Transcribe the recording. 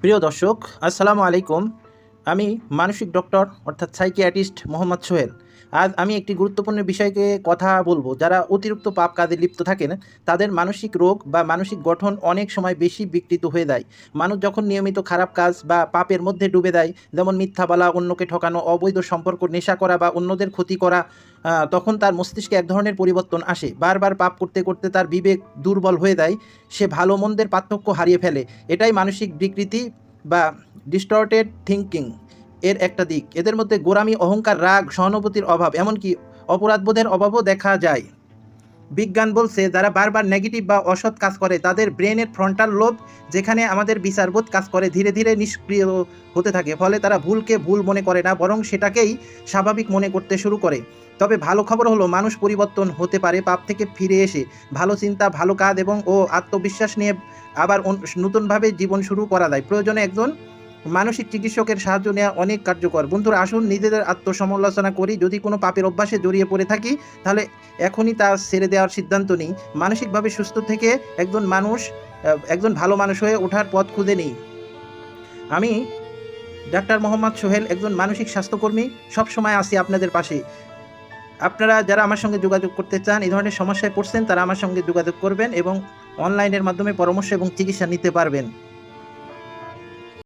প্রিয় দর্শক, আসসালামু আলাইকুম। আমি মানসিক ডক্টর অর্থাৎ সাইকিয়াট্রিস্ট মোহাম্মদ সোহেল। আজ আমি একটি গুরুত্বপূর্ণ বিষয়কে কথা বলবো। যারা অতিরিক্ত পাপ কাজে লিপ্ত থাকেন তাদের মানসিক রোগ বা মানসিক গঠন অনেক সময় বেশি বিকৃত হয়ে যায়। মানুষ যখন নিয়মিত খারাপ কাজ বা পাপের মধ্যে ডুবে দেয়, যেমন মিথ্যা বলা, অন্যকে ঠকানো, অবৈধ সম্পর্ক, নেশা করা বা অন্যদের ক্ষতি করা, তখন তার মস্তিষ্কে এক ধরনের পরিবর্তন আসে। বারবার পাপ করতে করতে তার বিবেক দুর্বল হয়ে যায়। সে ভালো মন্দের পার্থক্য হারিয়ে ফেলে। এটাই মানসিক বিকৃতি বা ডিস্টর্টেড থিঙ্কিং এর একটা দিক। এদের মধ্যে গোঁড়ামি, অহংকার, রাগ, সহানুভূতির অভাব, এমনকি অপরাধবোধের অভাবও দেখা যায়। বিজ্ঞান বলছে যারা বারবার নেগেটিভ বা অসৎ কাজ করে তাদের ব্রেনের ফ্রন্টাল লোব, যেখানে আমাদের বিচারবোধ কাজ করে, ধীরে ধীরে নিষ্ক্রিয় হতে থাকে। ফলে তারা ভুলকে ভুল মনে করে না, বরং সেটাকেই স্বাভাবিক মনে করতে শুরু করে। তবে ভালো খবর হলো মানুষ পরিবর্তন হতে পারে। পাপ থেকে ফিরে এসে ভালো চিন্তা, ভালো কাজ এবং আত্মবিশ্বাস নিয়ে আবার নতুনভাবে জীবন শুরু করা যায়। প্রয়োজনে একজন মানসিক চিকিৎসকের সাহায্য নেওয়া অনেক কার্যকর। বন্ধুরা, আসুন নিজেদের আত্মসমালোচনা করি। যদি কোনো পাপের অভ্যাসে জড়িয়ে পড়ে থাকি তাহলে এখনই তা ছেড়ে দেওয়ার সিদ্ধান্ত নিই। মানসিকভাবে সুস্থ থেকে একজন ভালো মানুষ হয়ে ওঠার পথ খুঁজে নিই। আমি ডাক্তার মোহাম্মদ সোহেল, একজন মানসিক স্বাস্থ্যকর্মী। সবসময় আছি আপনাদের পাশে। আপনারা যারা আমার সঙ্গে যোগাযোগ করতে চান, এই ধরনের সমস্যায় পড়ছেন, তারা আমার সঙ্গে যোগাযোগ করবেন এবং অনলাইনের মাধ্যমে পরামর্শ এবং চিকিৎসা নিতে পারবেন।